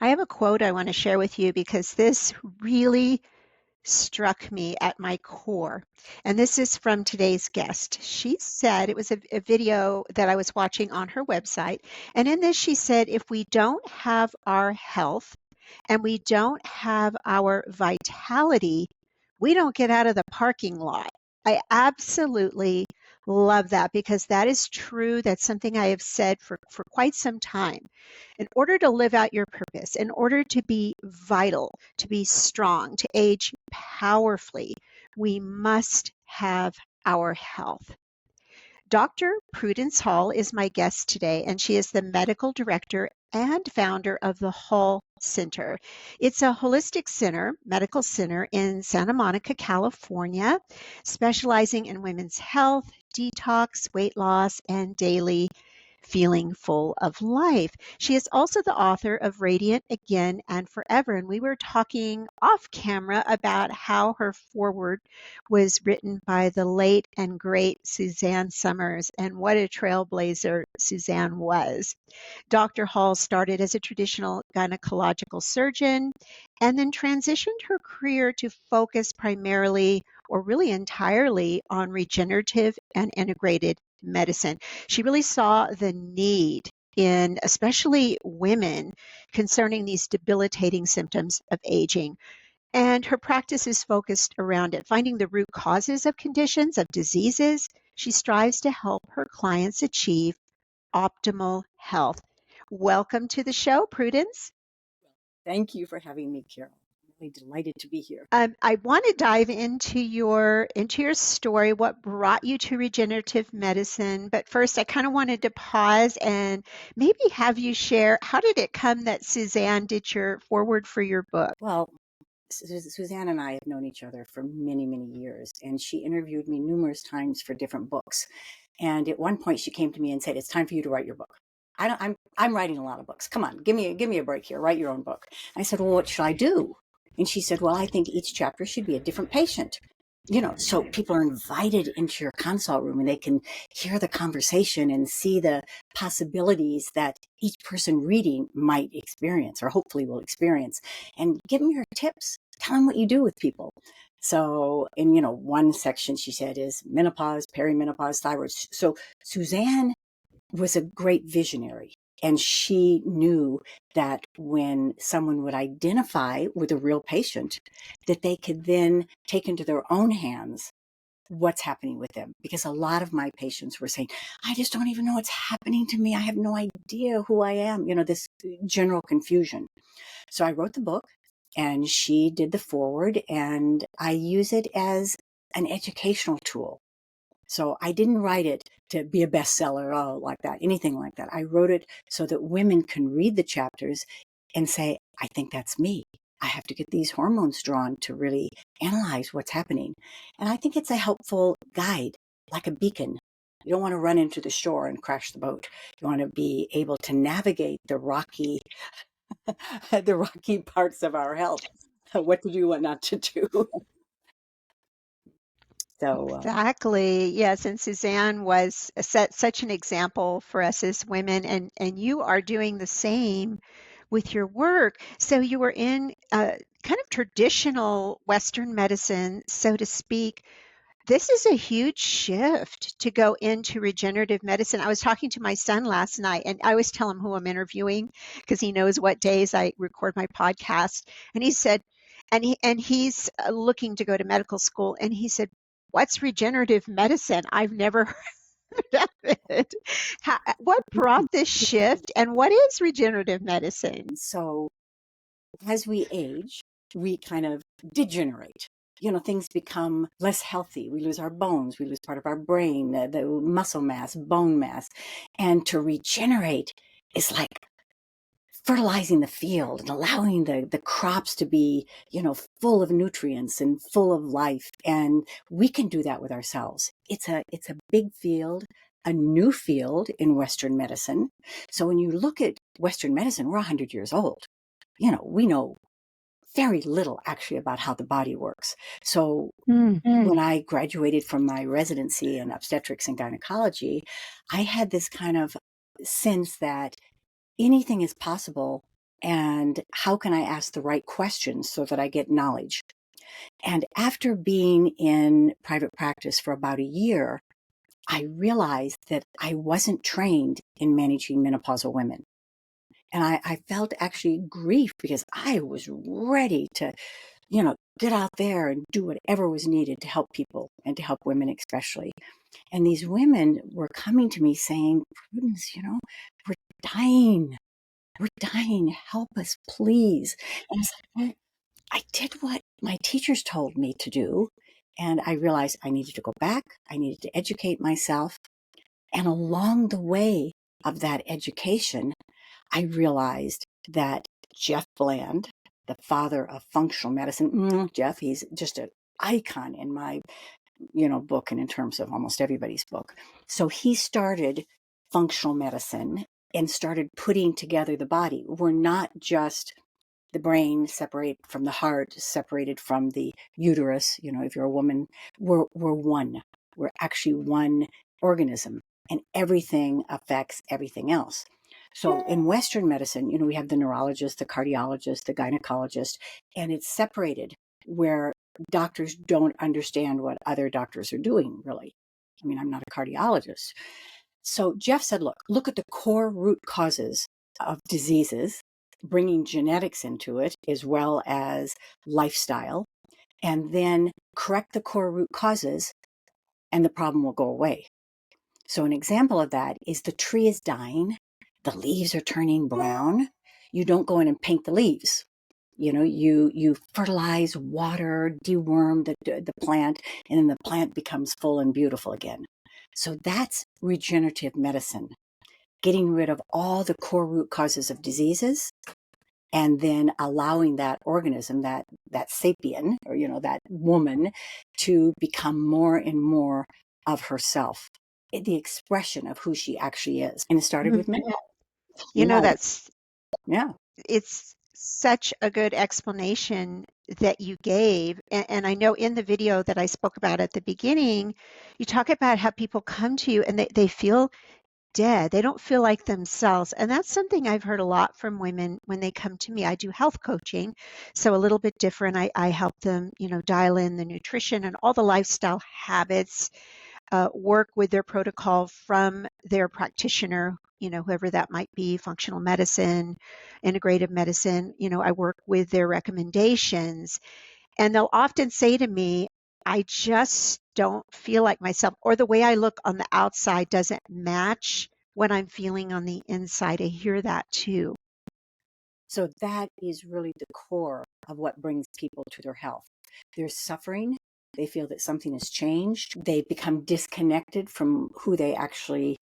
I have a quote I want to share with you because this really struck me at my core. And this is from today's guest. She said, it was a video that I was watching on her website. And in this, she said, if we don't have our health and we don't have our vitality, we don't get out of the parking lot. I absolutely love that because that is true. That's something I have said for quite some time. In order to live out your purpose, in order to be vital, to be strong, to age powerfully, we must have our health. Dr. Prudence Hall is my guest today, and she is the medical director and founder of the Hall Center. It's a holistic center, medical center in Santa Monica, California, specializing in women's health, detox, weight loss, and daily feeling full of life. She is also the author of Radiant Again and Forever. And we were talking off camera about how her foreword was written by the late and great Susanne Summers, and what a trailblazer Susanne was. Dr. Hall started as a traditional gynecological surgeon and then transitioned her career to focus primarily or really entirely on regenerative and integrated medicine. She really saw the need in especially women concerning these debilitating symptoms of aging. And her practice is focused around it, finding the root causes of conditions, of diseases. She strives to help her clients achieve optimal health. Welcome to the show, Prudence. Thank you for having me, Carol. I'm really delighted to be here. I want to dive into your story, what brought you to regenerative medicine. But first, I kind of wanted to pause and maybe have you share, how did it come that Susanne did your foreword for your book? Well, Susanne and I have known each other for many, many years, and she interviewed me numerous times for different books. And at one point, she came to me and said, "It's time for you to write your book." I'm writing a lot of books. Come on, give me a break here. Write your own book. I said, "Well, what should I do?" And she said, "Well, I think each chapter should be a different patient. So people are invited into your consult room and they can hear the conversation and see the possibilities that each person reading might experience or hopefully will experience, and give them your tips. Tell them what you do with people." So in, one section she said is menopause, perimenopause, thyroid. So Susanne was a great visionary. And she knew that when someone would identify with a real patient, that they could then take into their own hands what's happening with them. Because a lot of my patients were saying, "I just don't even know what's happening to me. I have no idea who I am." This general confusion. So I wrote the book and she did the foreword, and I use it as an educational tool. So I didn't write it to be a bestseller, anything like that. I wrote it so that women can read the chapters and say, "I think that's me. I have to get these hormones drawn to really analyze what's happening." And I think it's a helpful guide, like a beacon. You don't want to run into the shore and crash the boat. You want to be able to navigate the rocky, the rocky parts of our health. What to do, what not to do. So Exactly. Yes. And Suzanne was set such an example for us as women, and you are doing the same with your work. So you were in kind of traditional Western medicine, so to speak. This is a huge shift to go into regenerative medicine. I was talking to my son last night, and I always tell him who I'm interviewing because he knows what days I record my podcast. And he said, he's looking to go to medical school, and he said, "What's regenerative medicine? I've never heard of it." What brought this shift, and what is regenerative medicine? So as we age, we kind of degenerate. Things become less healthy. We lose our bones. We lose part of our brain, the muscle mass, bone mass. And to regenerate is like fertilizing the field and allowing the crops to be, full of nutrients and full of life. And we can do that with ourselves. It's a big field, a new field in Western medicine. So when you look at Western medicine, we're 100 years old. We know very little actually about how the body works. So when I graduated from my residency in obstetrics and gynecology, I had this kind of sense that anything is possible And how can I ask the right questions so that I get knowledge? And after being in private practice for about a year, I realized that I wasn't trained in managing menopausal women. And I felt actually grief because I was ready to, get out there and do whatever was needed to help people and to help women especially. And these women were coming to me saying, Prudence, we're dying. We're dying. Help us, please. And I said, well, I did what my teachers told me to do. And I realized I needed to go back. I needed to educate myself. And along the way of that education, I realized that Jeff Bland, the father of functional medicine, Jeff, he's just an icon in my, book and in terms of almost everybody's book. So he started functional medicine and started putting together the body. We're not just the brain separated from the heart, separated from the uterus. If you're a woman, we're one. We're actually one organism, and everything affects everything else. So in Western medicine, we have the neurologist, the cardiologist, the gynecologist, and it's separated where doctors don't understand what other doctors are doing, really. I mean, I'm not a cardiologist. So Jeff said, look at the core root causes of diseases, bringing genetics into it as well as lifestyle, and then correct the core root causes and the problem will go away. So an example of that is the tree is dying, the leaves are turning brown. You don't go in and paint the leaves. You fertilize, water, deworm the plant, and then the plant becomes full and beautiful again. So that's regenerative medicine, getting rid of all the core root causes of diseases and then allowing that organism, that sapien, or that woman, to become more and more of herself, the expression of who she actually is. And it started with me. You know, Yeah. that's Yeah. it's such a good explanation that you gave. And I know in the video that I spoke about at the beginning, you talk about how people come to you and they feel dead. They don't feel like themselves. And that's something I've heard a lot from women when they come to me. I do health coaching, so a little bit different. I help them, dial in the nutrition and all the lifestyle habits, work with their protocol from their practitioner, whoever that might be, functional medicine, integrative medicine. I work with their recommendations. And they'll often say to me, I just don't feel like myself, or the way I look on the outside doesn't match what I'm feeling on the inside. I hear that too. So that is really the core of what brings people to their health. They're suffering. They feel that something has changed. They become disconnected from who they actually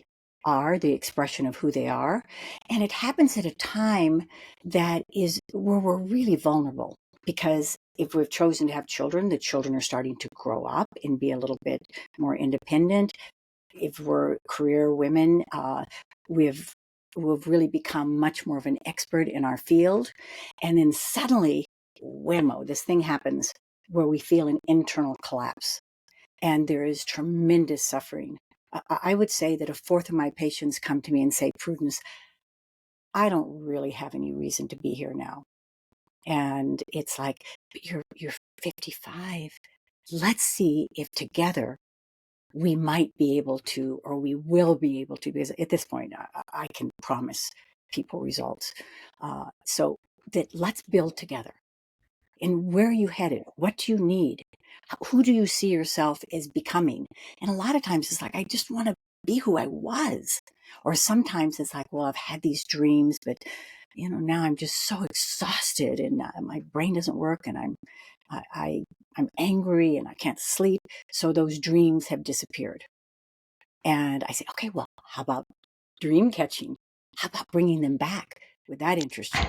are, the expression of who they are. And it happens at a time that is where we're really vulnerable, because if we've chosen to have children, the children are starting to grow up and be a little bit more independent. If we're career women, we've really become much more of an expert in our field. And then suddenly, whammo, this thing happens where we feel an internal collapse and there is tremendous suffering. I would say that a fourth of my patients come to me and say, Prudence, I don't really have any reason to be here now. And it's like, but you're 55. Let's see if together we might be able to, or we will be able to, because at this point, I can promise people results. So that let's build together. And where are you headed? What do you need? Who do you see yourself as becoming? And a lot of times it's like, I just want to be who I was. Or sometimes it's like, well, I've had these dreams, but now I'm just so exhausted and my brain doesn't work and I'm angry and I can't sleep. So those dreams have disappeared. And I say, okay, well, how about dream catching? How about bringing them back? Would that interest you?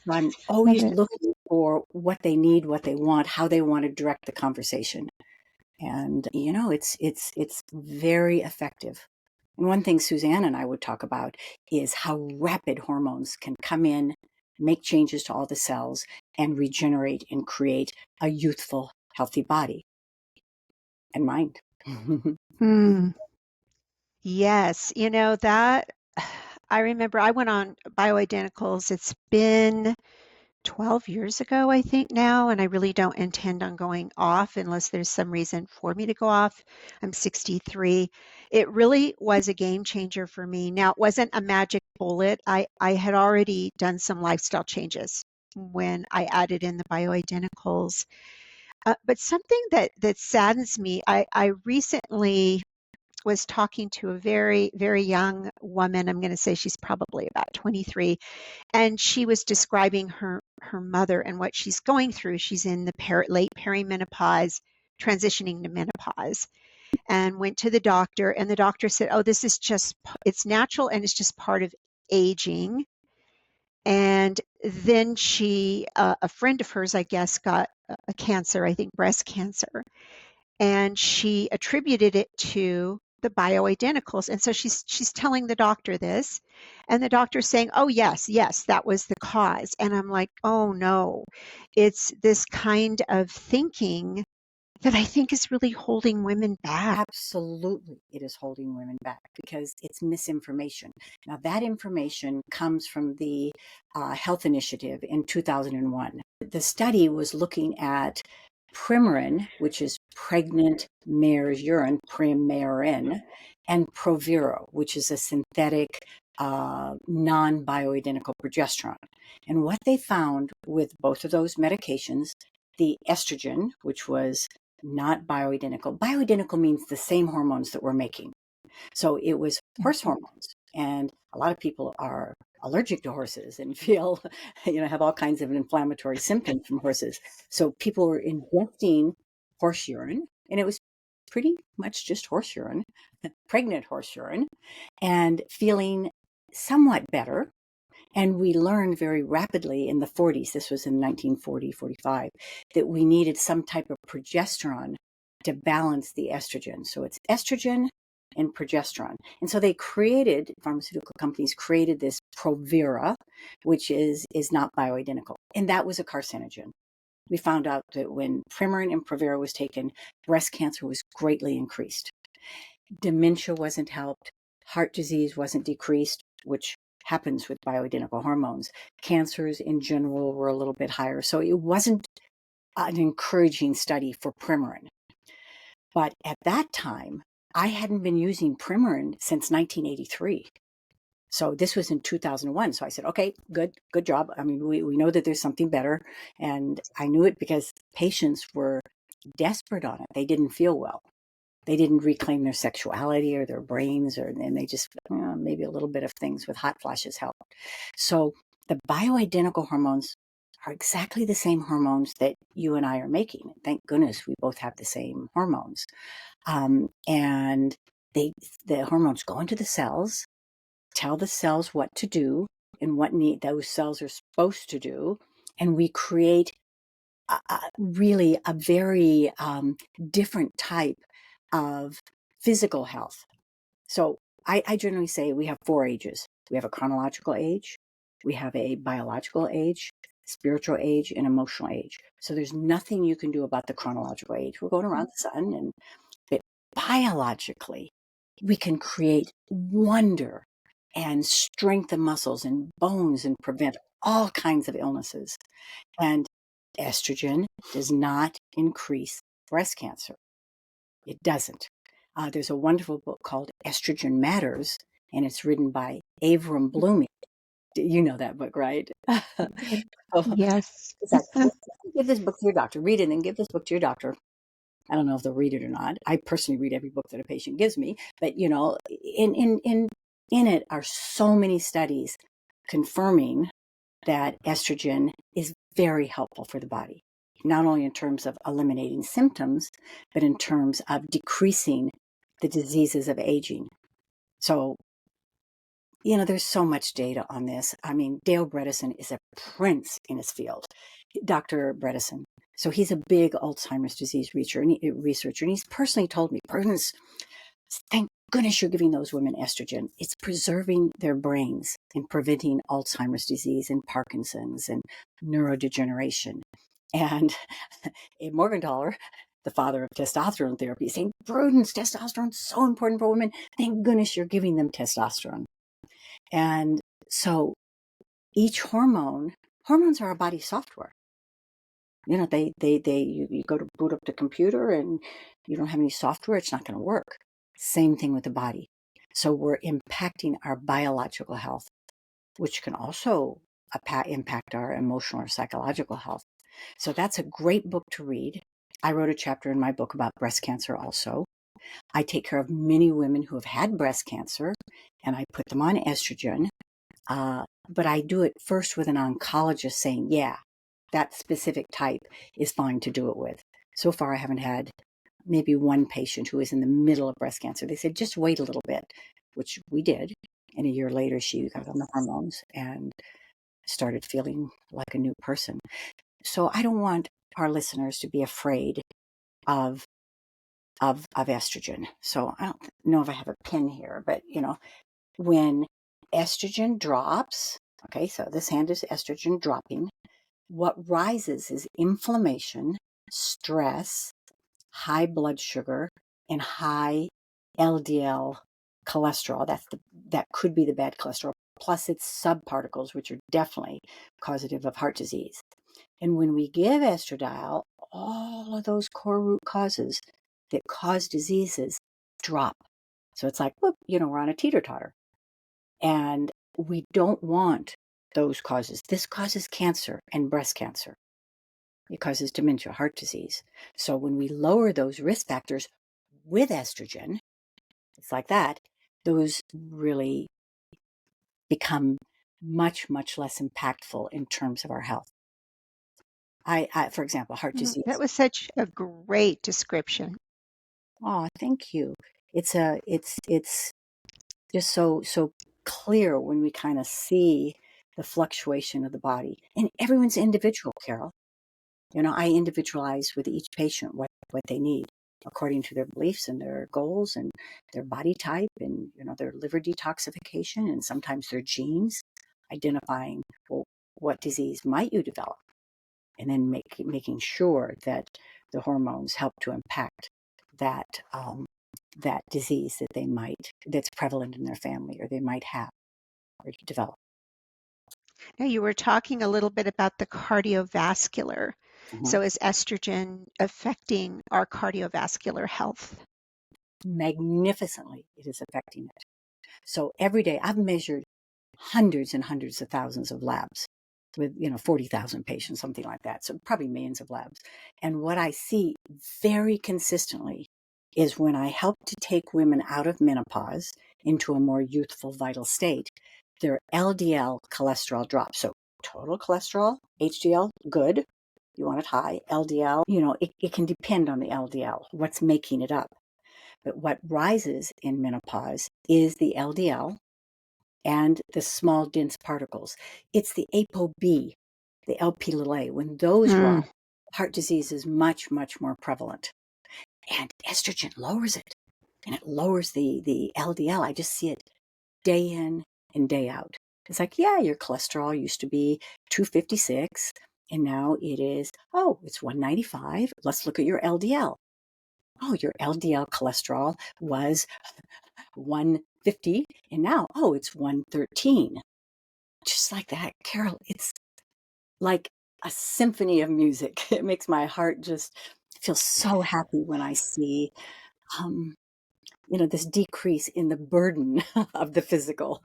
So I'm Love always it. looking for what they need, what they want, how they want to direct the conversation. And it's very effective. And one thing Susanne and I would talk about is how rapid hormones can come in, make changes to all the cells, and regenerate and create a youthful, healthy body and mind. Hmm. Yes, that I remember I went on bioidenticals. It's been 12 years ago, I think now, and I really don't intend on going off unless there's some reason for me to go off. I'm 63. It really was a game changer for me. Now, it wasn't a magic bullet. I had already done some lifestyle changes when I added in the bioidenticals. But something that saddens me, I recently was talking to a very, very young woman. I'm going to say she's probably about 23, and she was describing her mother and what she's going through. She's in the late perimenopause, transitioning to menopause, and went to the doctor. And the doctor said, "Oh, this is just it's natural and it's just part of aging." And then a friend of hers, I guess, got a cancer, I think breast cancer, and she attributed it to the bioidenticals. And so she's telling the doctor this, and the doctor's saying, "Oh yes, yes, that was the cause." And I'm like, "Oh no." It's this kind of thinking that I think is really holding women back. Absolutely, it is holding women back because it's misinformation. Now, that information comes from the Health Initiative in 2001. The study was looking at Premarin, which is pregnant mare's urine, Premarin, and Provera, which is a synthetic non-bioidentical progesterone. And what they found with both of those medications, the estrogen, which was not bioidentical. Bioidentical means the same hormones that we're making. So it was horse hormones. And a lot of people are allergic to horses and feel, have all kinds of inflammatory symptoms from horses. So people were ingesting horse urine, and it was pretty much just horse urine, pregnant horse urine, and feeling somewhat better. And we learned very rapidly in the 40s, this was in 1940, 45, that we needed some type of progesterone to balance the estrogen. So it's estrogen and progesterone. And so pharmaceutical companies created this Provera, which is not bioidentical. And that was a carcinogen. We found out that when Premarin and Provera was taken, breast cancer was greatly increased. Dementia wasn't helped. Heart disease wasn't decreased, which happens with bioidentical hormones. Cancers in general were a little bit higher. So it wasn't an encouraging study for Premarin. But at that time, I hadn't been using Premarin since 1983. So this was in 2001. So I said, okay, good job. I mean, we know that there's something better. And I knew it because patients were desperate on it. They didn't feel well. They didn't reclaim their sexuality or their brains, and they just, maybe a little bit of things with hot flashes helped. So the bioidentical hormones are exactly the same hormones that you and I are making. Thank goodness we both have the same hormones. And the hormones go into the cells, tell the cells what to do and what those cells are supposed to do. And we create really a very different type of physical health. So I generally say we have 4 ages. We have a chronological age, we have a biological age, spiritual age, and emotional age. So there's nothing you can do about the chronological age. We're going around the sun, but biologically, we can create wonder and strengthen muscles and bones and prevent all kinds of illnesses. And estrogen does not increase breast cancer. It doesn't. There's a wonderful book called Estrogen Matters, and it's written by Avram Blooming. You know that book, right? So, Yes. it's like, give this book to your doctor, read it, and then give this book to your doctor. I don't know if they'll read it or not. I personally read every book that a patient gives me, but in it are so many studies confirming that estrogen is very helpful for the body, not only in terms of eliminating symptoms, but in terms of decreasing the diseases of aging. So, there's so much data on this. I mean, Dale Bredesen is a prince in his field, Dr. Bredesen. So he's a big Alzheimer's disease researcher, and he's personally told me, Prudence, thank goodness you're giving those women estrogen. It's preserving their brains and preventing Alzheimer's disease and Parkinson's and neurodegeneration. And Morgenthaler, the father of testosterone therapy, is saying, Prudence, testosterone is so important for women. Thank goodness you're giving them testosterone. And so each hormones are our body software. You know, you go to boot up the computer and you don't have any software, it's not going to work. Same thing with the body. So we're impacting our biological health, which can also impact our emotional or psychological health. So that's a great book to read. I wrote a chapter in my book about breast cancer also. I take care of many women who have had breast cancer, and I put them on estrogen. But I do it first with an oncologist saying, yeah, that specific type is fine to do it with. So far, I haven't had maybe one patient who is in the middle of breast cancer. They said, just wait a little bit, which we did. And a year later, she got on the hormones and started feeling like a new person. So I don't want our listeners to be afraid of estrogen. So I don't know if I have a pin here, but when estrogen drops, okay, so this hand is estrogen dropping, what rises is inflammation, stress, high blood sugar, and high LDL cholesterol. That could be the bad cholesterol, plus its subparticles, which are definitely causative of heart disease. And when we give estradiol, all of those core root causes that cause diseases drop. So it's like, whoop, we're on a teeter-totter. And we don't want those causes. This causes cancer and breast cancer. It causes dementia, heart disease. So when we lower those risk factors with estrogen, it's like that, those really become much, much less impactful in terms of our health. For example, heart That disease. was such a great description. Oh, thank you. It's just so clear when we kind of see the fluctuation of the body. And everyone's individual, Carol. I individualize with each patient what they need according to their beliefs and their goals and their body type and their liver detoxification and sometimes their genes, identifying, well, what disease might you develop, and then making sure that the hormones help to impact that that disease that's prevalent in their family or they might have or develop. Now, you were talking a little bit about the cardiovascular. Mhm. So, is estrogen affecting our cardiovascular health? Magnificently, it is affecting it. So every day I've measured hundreds and hundreds of thousands of labs with 40,000 patients, something like that. So probably millions of labs. And what I see very consistently is when I help to take women out of menopause into a more youthful, vital state, their LDL cholesterol drops. So total cholesterol, HDL, good. You want it high. LDL, it can depend on the LDL, what's making it up. But what rises in menopause is the LDL and the small dense particles. It's the ApoB, the LP little a. When those rise, Mm, heart disease is much, much more prevalent. And estrogen lowers it. And it lowers the LDL. I just see it day in and day out. It's like, yeah, your cholesterol used to be 256, and now it's 195. Let's look at your LDL. Oh, your LDL cholesterol was 150, and now, it's 113. Just like that, Carol, it's like a symphony of music. It makes my heart just feel so happy when I see, um, this decrease in the burden of the physical.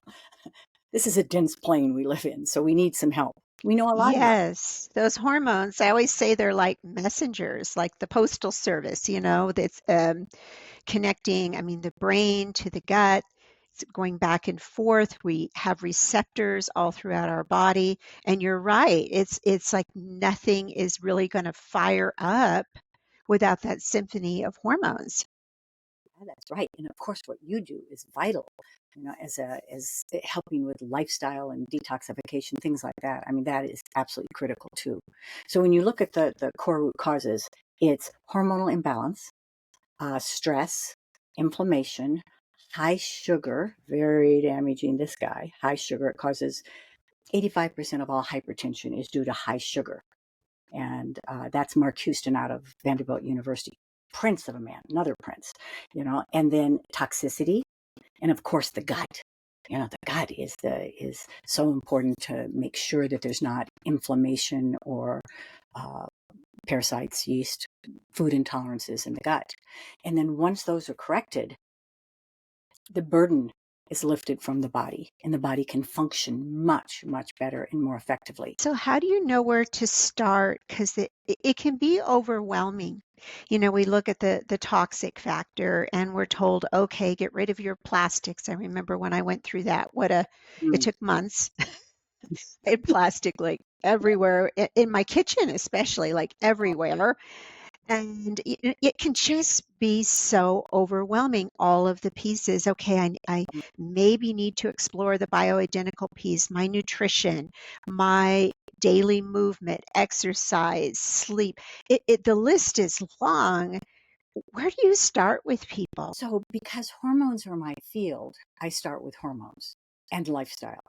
This is a dense plane we live in, so we need some help. We know a lot about yes, those hormones, I always say they're like messengers, like the postal service, that's connecting, I mean, the brain to the gut. It's going back and forth. We have receptors all throughout our body. And you're right. It's like nothing is really going to fire up without that symphony of hormones. that. That's right. And of course, what you do is vital, as helping with lifestyle and detoxification, things like that. I mean, that is absolutely critical too. So when you look at the core root causes, it's hormonal imbalance, stress, inflammation, high sugar, very damaging. This guy, high sugar, it causes 85% of all hypertension is due to high sugar. And that's Mark Houston out of Vanderbilt University. Prince of a man, another prince, and then toxicity, and of course the gut. The gut is so important to make sure that there's not inflammation or uh, parasites, yeast, food intolerances in the gut. And then once those are corrected, the burden is lifted from the body, and the body can function much, much better and more effectively. So how do you know where to start? Because it can be overwhelming. We look at the toxic factor and we're told, okay, get rid of your plastics. I remember when I went through that, it Mm. took months. I had plastic like everywhere, in my kitchen especially, like everywhere. And it can just be so overwhelming, all of the pieces. Okay, I maybe need to explore the bioidentical piece, my nutrition, my daily movement, exercise, sleep. The list is long. Where do you start with people? So, because hormones are my field, I start with hormones and lifestyle.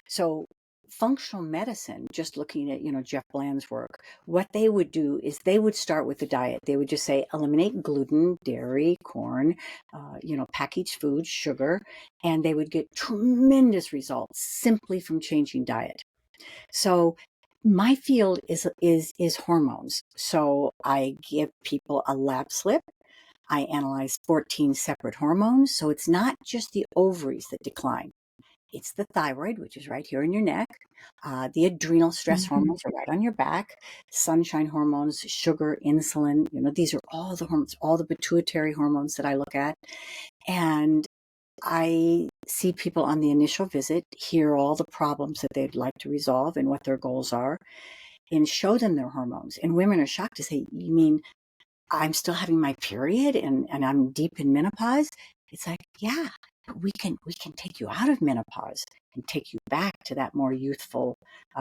So, functional medicine, just looking at, Jeff Bland's work, what they would do is they would start with the diet. They would just say, eliminate gluten, dairy, corn, packaged food, sugar, and they would get tremendous results simply from changing diet. So, my field is hormones. So I give people a lab slip. I analyze 14 separate hormones. So it's not just the ovaries that decline. It's the thyroid, which is right here in your neck. The adrenal stress Hmm. hormones are right on your back. Sunshine hormones, sugar, insulin. These are all the hormones, all the pituitary hormones that I look at. And I see people on the initial visit, hear all the problems that they'd like to resolve and what their goals are, and show them their hormones. And women are shocked to say, you mean I'm still having my period and I'm deep in menopause? It's like, yeah, but we can take you out of menopause and take you back to that more youthful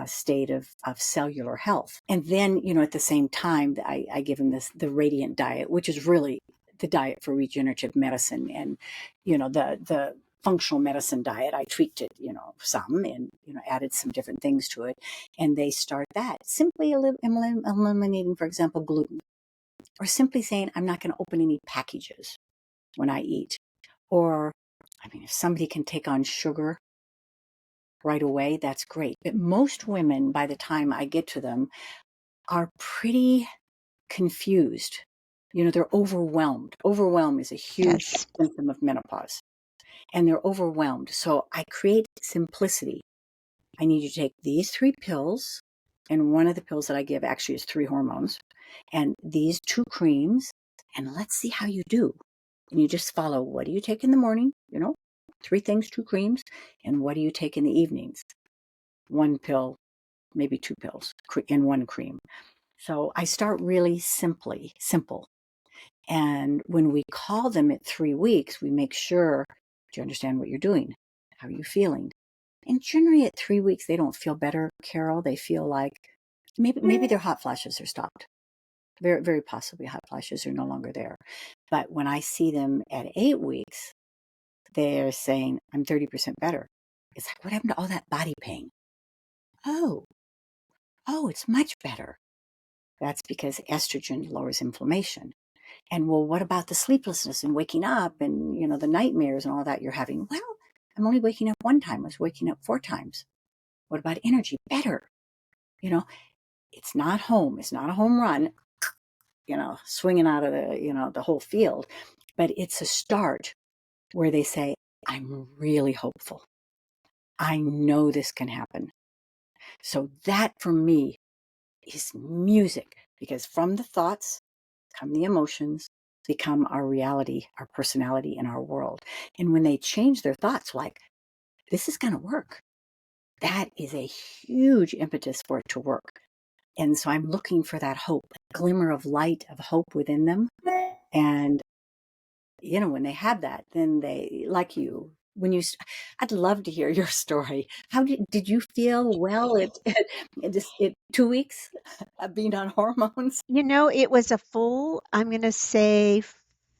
state of cellular health. And then, at the same time, I give them the radiant diet, which is really the diet for regenerative medicine. And, the functional medicine diet, I tweaked it, some and, added some different things to it. And they start that simply eliminating, for example, gluten, or simply saying, I'm not going to open any packages when I eat. Or, if somebody can take on sugar right away, that's great. But most women, by the time I get to them, are pretty confused. They're overwhelmed. Overwhelm is a huge Yes. symptom of menopause, and they're overwhelmed. So I create simplicity. I need you to take these 3 pills, and one of the pills that I give actually is 3 hormones, and these 2 creams, and let's see how you do. And you just follow, what do you take in the morning? 3 things, 2 creams, and what do you take in the evenings? 1 pill, maybe 2 pills, and 1 cream. So I start really simple. And when we call them at 3 weeks, we make sure, do you understand what you're doing? How are you feeling? And generally at 3 weeks, they don't feel better, Carol. They feel like maybe their hot flashes are stopped. Very, very possibly hot flashes are no longer there. But when I see them at 8 weeks, they're saying, I'm 30% better. It's like, what happened to all that body pain? Oh, it's much better. That's because estrogen lowers inflammation. And well, what about the sleeplessness and waking up and, the nightmares and all that you're having? Well, I'm only waking up 1 time. I was waking up 4 times. What about energy? Better. It's not home. It's not a home run, swinging out of the whole field, but it's a start where they say, I'm really hopeful. I know this can happen. So that for me is music, because from the thoughts come the emotions, become our reality, our personality, and our world. And when they change their thoughts, like, this is going to work, that is a huge impetus for it to work. And so I'm looking for that hope, a glimmer of light, of hope within them. And, when they have that, then they, like you, I'd love to hear your story. How did you feel well at 2 weeks of being on hormones? It was a full, I'm going to say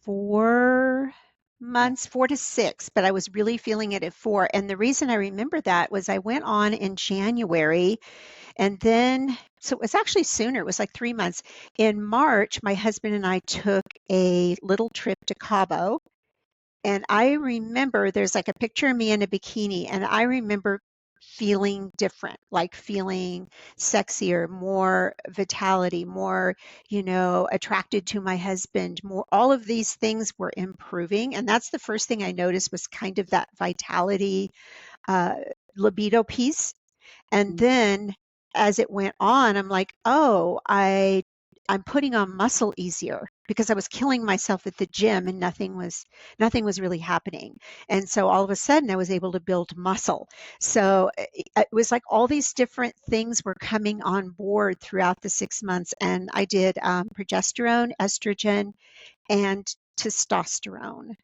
4 months, 4 to 6, but I was really feeling it at 4. And the reason I remember that was I went on in January, and then, so it was actually sooner, it was like 3 months. In March, my husband and I took a little trip to Cabo, And I remember there's like a picture of me in a bikini, and I remember feeling different, like feeling sexier, more vitality, more, attracted to my husband, more, all of these things were improving. And that's the first thing I noticed was kind of that vitality, uh, libido piece. And then as it went on, I'm like, oh, I'm putting on muscle easier because I was killing myself at the gym and nothing was really happening. And so all of a sudden I was able to build muscle. So it was like all these different things were coming on board throughout the 6 months. And I did progesterone, estrogen, and testosterone.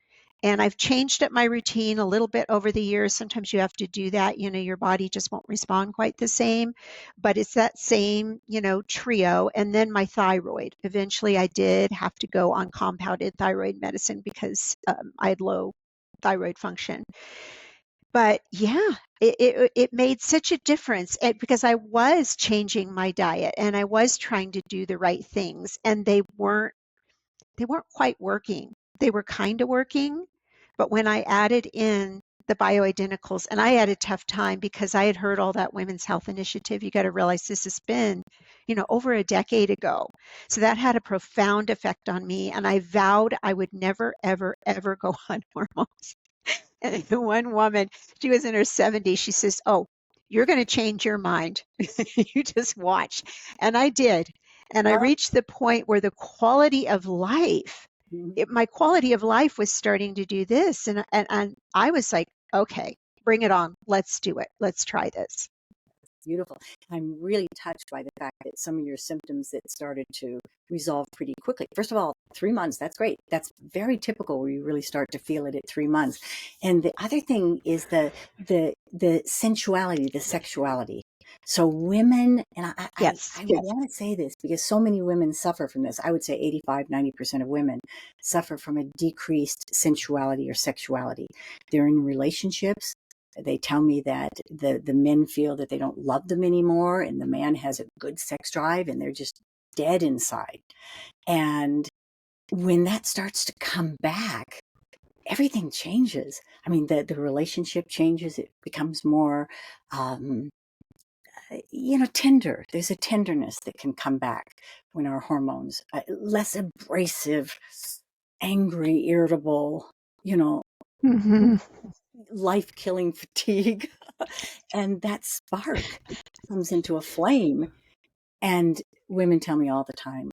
And I've changed up my routine a little bit over the years. Sometimes you have to do that. Your body just won't respond quite the same, but it's that same, trio. And then my thyroid. Eventually, I did have to go on compounded thyroid medicine because I had low thyroid function. But yeah, it made such a difference because I was changing my diet and I was trying to do the right things, and they weren't quite working. They were kind of working, but when I added in the bioidenticals, and I had a tough time because I had heard all that Women's Health Initiative. You got to realize this has been, over a decade ago. So that had a profound effect on me. And I vowed I would never, ever, ever go on hormones. And one woman, she was in her 70s, she says, "Oh, you're going to change your mind. You just watch." And I did. And I reached the point where the quality of life, Mhm. my quality of life was starting to do this. And I was like, okay, bring it on. Let's do it. Let's try this. Beautiful. I'm really touched by the fact that some of your symptoms that started to resolve pretty quickly. First of all, 3 months, that's great. That's very typical where you really start to feel it at 3 months. And the other thing is the sensuality, the sexuality. So women, and Yes. I want to say this because so many women suffer from this. I would say 85, 90% of women suffer from a decreased sensuality or sexuality. They're in relationships. They tell me that the men feel that they don't love them anymore, and the man has a good sex drive, and they're just dead inside. And when that starts to come back, everything changes. I mean, the relationship changes. It becomes more, um, tender. There's a tenderness that can come back when our hormones, less abrasive, angry, irritable, you know, Hmm. life killing fatigue. And that spark comes into a flame. And women tell me all the time,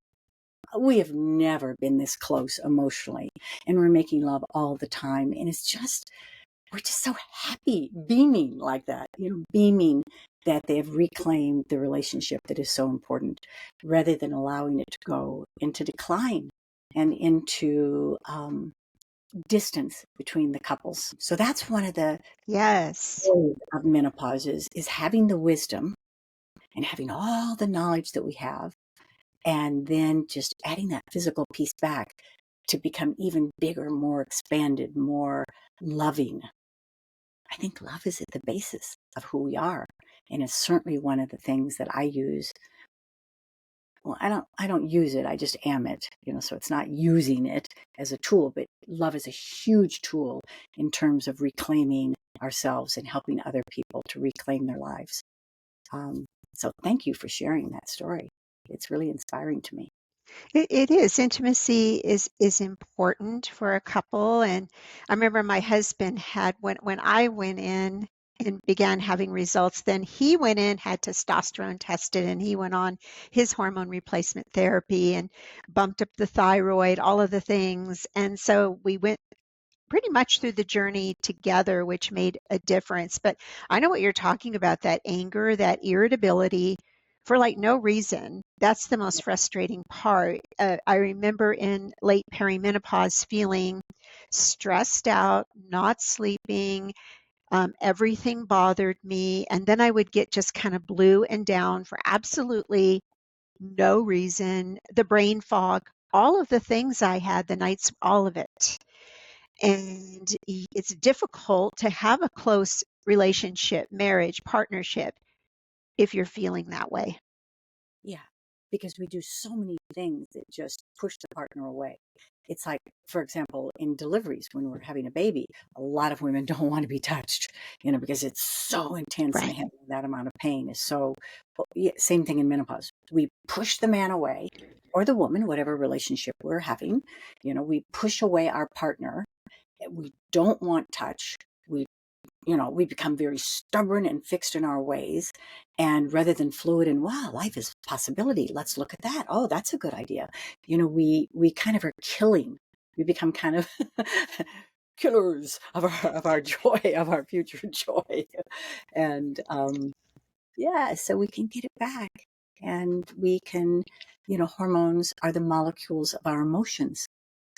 we have never been this close emotionally. And we're making love all the time. And we're just so happy beaming like that, beaming that they have reclaimed the relationship that is so important rather than allowing it to go into decline and into distance between the couples. So that's one of the Yes. joys of menopause is having the wisdom and having all the knowledge that we have, and then just adding that physical piece back to become even bigger, more expanded, more loving. I think love is at the basis of who we are. And it's certainly one of the things that I use. Well, I don't use it. I just am it, so it's not using it as a tool, but love is a huge tool in terms of reclaiming ourselves and helping other people to reclaim their lives. Um, so thank you for sharing that story. It's really inspiring to me. It is. Intimacy is important for a couple. And I remember my husband had when I went in and began having results, then he went in, had testosterone tested, and he went on his hormone replacement therapy and bumped up the thyroid, all of the things. And so we went pretty much through the journey together, which made a difference. But I know what you're talking about, that anger, that irritability for like no reason. That's the most frustrating part. I remember in late perimenopause feeling stressed out, not sleeping. Everything bothered me. And then I would get just kind of blue and down for absolutely no reason. The brain fog, all of the things I had, the nights, all of it. And it's difficult to have a close relationship, marriage, partnership if you're feeling that way. Yeah. because we do so many things that just push the partner away. It's like, for example, in deliveries, when we're having a baby, a lot of women don't want to be touched, because it's so intense, and Right. handling that amount of pain is so, well, yeah, same thing in menopause. We push the man away, or the woman, whatever relationship we're having, we push away our partner. We don't want touch. We we become very stubborn and fixed in our ways. And rather than fluid and, wow, life is possibility, let's look at that. Oh, that's a good idea. We kind of are killing. We become kind of killers of our joy, of our future joy. And yeah, so we can get it back. And we can, hormones are the molecules of our emotions.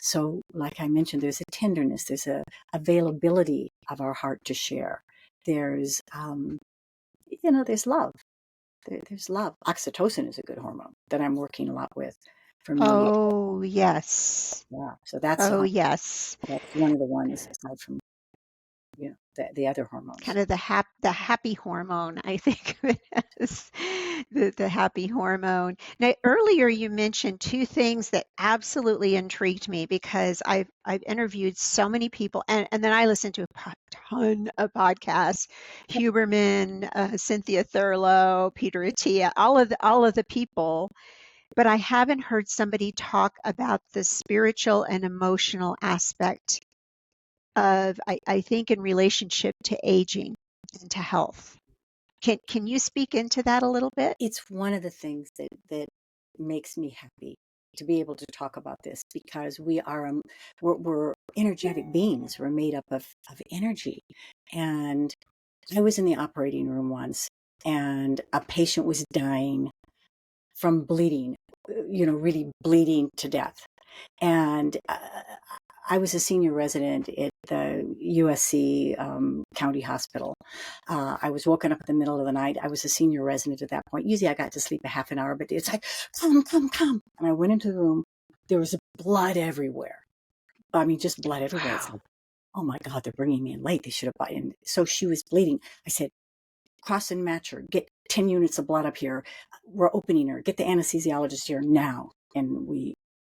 So, like I mentioned, there's a tenderness, there's a availability of our heart to share. There's, there's love. There's love. Oxytocin is a good hormone that I'm working a lot with for many years. Oh, yes. Yeah. So Oh, yes. that's one of the ones aside from the other hormones. Kind of the happy hormone, I think of it as the happy hormone. Now, earlier you mentioned two things that absolutely intrigued me because I've interviewed so many people, and then I listened to a ton of podcasts, Huberman, Cynthia Thurlow, Peter Attia, all of the people, but I haven't heard somebody talk about the spiritual and emotional aspect of, I think, in relationship to aging and to health. Can you speak into that a little bit? It's one of the things that makes me happy to be able to talk about this, because we're energetic beings. We're made up of energy. And I was in the operating room once, and a patient was dying from bleeding, really bleeding to death. And I was a senior resident at the USC County Hospital. I was woken up in the middle of the night. I was a senior resident at that point. Usually I got to sleep a half an hour, but it's like, come, come, come. And I went into the room. There was blood everywhere. I mean, just blood everywhere. It's Wow. like, oh my God, they're bringing me in late. They should have bought in. So she was bleeding. I said, cross and match her, get 10 units of blood up here. We're opening her, get the anesthesiologist here now. And we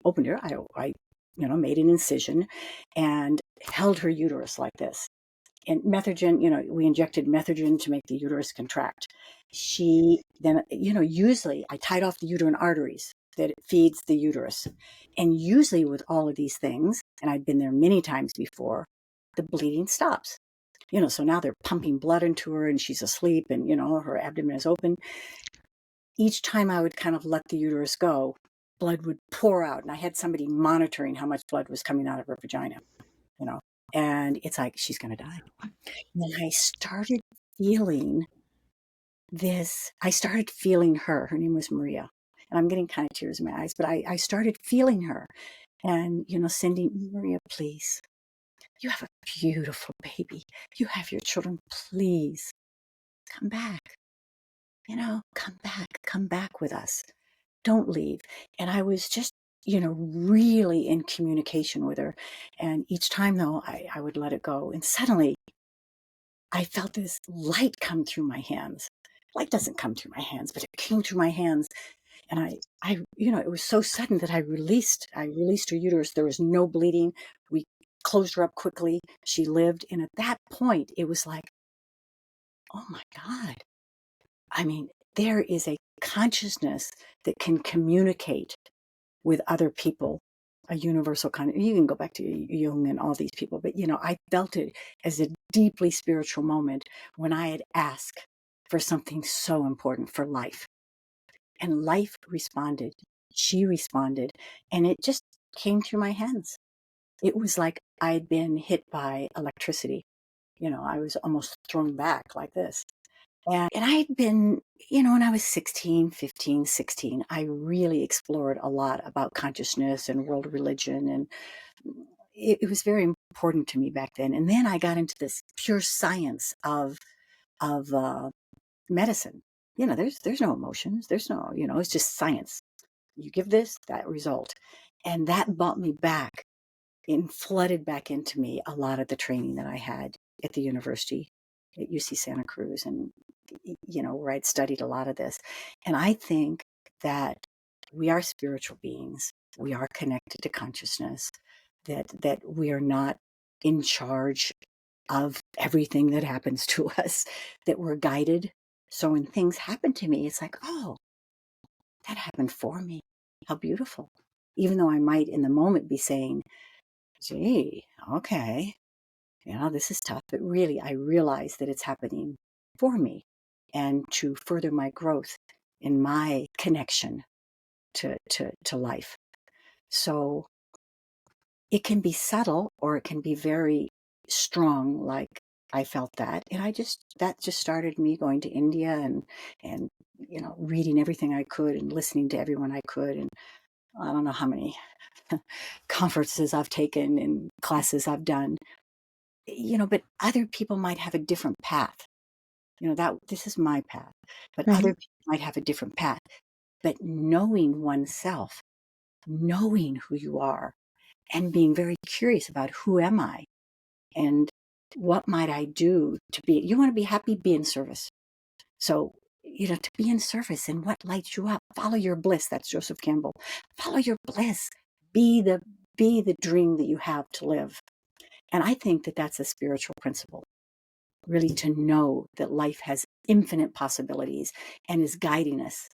opened her. I made an incision and held her uterus like this. And methogen, we injected methogen to make the uterus contract. She then, usually I tied off the uterine arteries that feeds the uterus. And usually with all of these things, and I've been there many times before, the bleeding stops. So now they're pumping blood into her and she's asleep and, her abdomen is open. Each time I would kind of let the uterus go, blood would pour out. And I had somebody monitoring how much blood was coming out of her vagina, you know, and it's like, she's going to die. And I started feeling her. Her name was Maria. And I'm getting kind of tears in my eyes, but I started feeling her and, sending, Maria, please. You have a beautiful baby. You have your children. Please come back. Come back with us. Don't leave. And I was just, really in communication with her. And each time, though, I would let it go. And suddenly I felt this light come through my hands. Light doesn't come through my hands, but it came through my hands. And it was so sudden that I released her uterus. There was no bleeding. We closed her up quickly. She lived. And at that point, it was like, oh my God. I mean, there is a consciousness that can communicate with other people, a universal kind of, you can go back to Jung and all these people, but I felt it as a deeply spiritual moment when I had asked for something so important for life. And life responded. She responded, and it just came through my hands. It was like I'd been hit by electricity. I was almost thrown back like this. And I'd been, when I was 16, 15, 16, I really explored a lot about consciousness and world religion. And it was very important to me back then. And then I got into this pure science of medicine. There's no emotions. There's no, it's just science. You give this, that result. And that brought me back and flooded back into me a lot of the training that I had at the university at UC Santa Cruz, and where I'd studied a lot of this. And I think that we are spiritual beings. We are connected to consciousness, that we are not in charge of everything that happens to us, that we're guided. So when things happen to me, it's like, oh, that happened for me. How beautiful. Even though I might in the moment be saying, gee, okay, this is tough. But really, I realize that it's happening for me and to further my growth in my connection to life. So it can be subtle or it can be very strong, like I felt that. And that just started me going to India and reading everything I could and listening to everyone I could. And I don't know how many conferences I've taken and classes I've done, but other people might have a different path. That this is my path, but other Right. people might have a different path. But knowing oneself, knowing who you are, and being very curious about who am I and what might I do to be, you want to be happy, be in service. So, to be in service and what lights you up, follow your bliss. That's Joseph Campbell. Follow your bliss. Be the dream that you have to live. And I think that that's a spiritual principle, really, to know that life has infinite possibilities and is guiding us.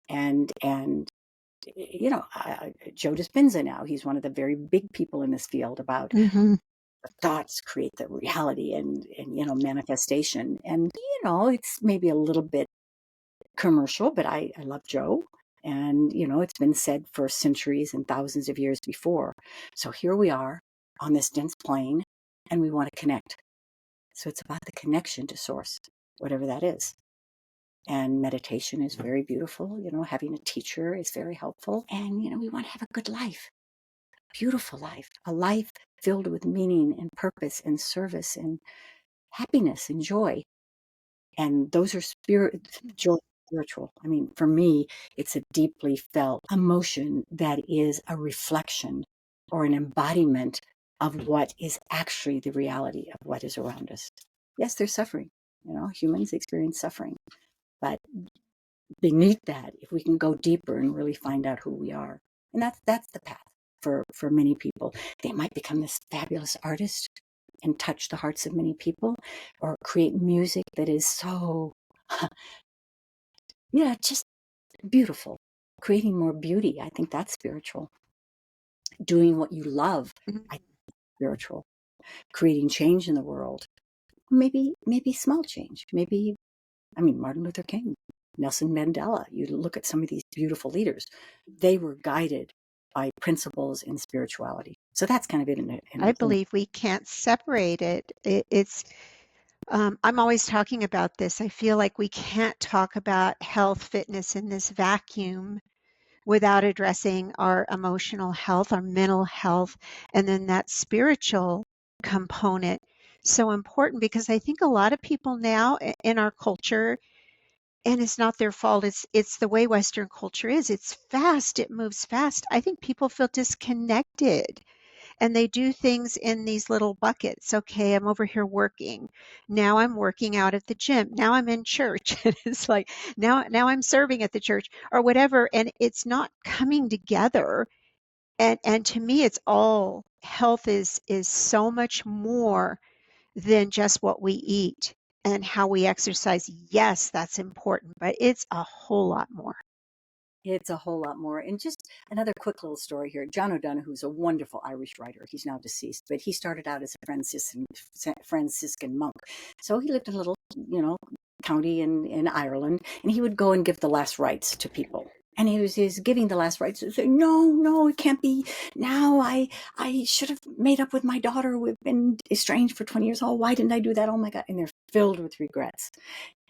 And Joe Dispenza now, he's one of the very big people in this field about Mm-hmm. thoughts create the reality and manifestation. And, it's maybe a little bit commercial, but I love Joe. And, it's been said for centuries and thousands of years before. So here we are on this dense plane and we want to connect. So it's about the connection to source, whatever that is. And meditation is very beautiful. Having a teacher is very helpful. And, we want to have a good life, a beautiful life, a life filled with meaning and purpose and service and happiness and joy. And those are joy, spiritual. I mean, for me, it's a deeply felt emotion that is a reflection or an embodiment of what is actually the reality of what is around us. Yes, there's suffering. Humans experience suffering. But beneath that, if we can go deeper and really find out who we are, and that's the path for many people. They might become this fabulous artist and touch the hearts of many people, or create music that is so just beautiful, creating more beauty. I think that's spiritual. Doing what you love, I think spiritual. Creating change in the world, maybe small change, Martin Luther King, Nelson Mandela. You look at some of these beautiful leaders, they were guided by principles in spirituality. So that's kind of it I believe we can't separate it. I'm always talking about this. I feel like we can't talk about health, fitness in this vacuum without addressing our emotional health, our mental health, and then that spiritual component. So important, because I think a lot of people now in our culture, and it's not their fault, it's the way Western culture is. It's fast, it moves fast. I think people feel disconnected and they do things in these little buckets. Okay, I'm over here working. Now I'm working out at the gym. Now I'm in church. And it's like now I'm serving at the church or whatever. And it's not coming together. And to me, it's all health is so much more than just what we eat and how we exercise. Yes, that's important, but it's a whole lot more. It's a whole lot more. And just another quick little story here. John O'Donohue, who's a wonderful Irish writer. He's now deceased, but he started out as a Franciscan monk. So he lived in a little, county in Ireland, and he would go and give the last rites to people. And he was giving the last rites and saying, no, it can't be now. I should have made up with my daughter. We've been estranged for 20 years. Oh, why didn't I do that? Oh my God. And they're filled with regrets,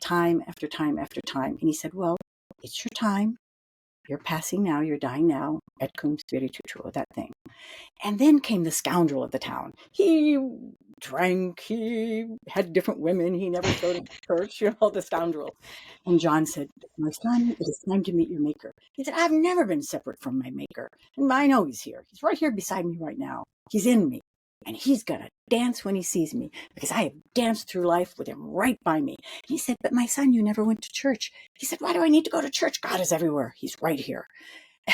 time after time after time. And he said, well, it's your time. You're passing now, you're dying now, et cum spiritu tuo, that thing. And then came the scoundrel of the town. He drank, he had different women, he never showed up at church, the scoundrel. And John said, my son, it is time to meet your maker. He said, I've never been separate from my maker. And I know he's here. He's right here beside me right now. He's in me. And he's going to dance when he sees me because I have danced through life with him right by me. And he said, but my son, you never went to church. He said, why do I need to go to church? God is everywhere. He's right here.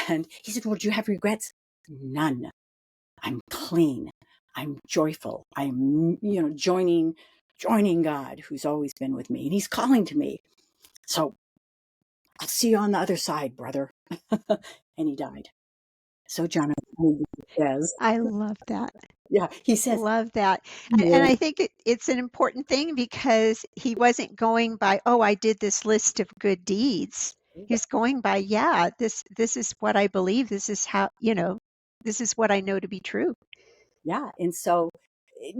And he said, well, do you have regrets? None. I'm clean. I'm joyful. I'm, joining God, who's always been with me, and he's calling to me. So I'll see you on the other side, brother. And he died. So Jonathan says, I love that. yeah, he says, Love that. And yeah, I think it's an important thing because he wasn't going by, oh, I did this list of good deeds. He was going by, yeah, this is what I believe. This is how, this is what I know to be true. yeah. And so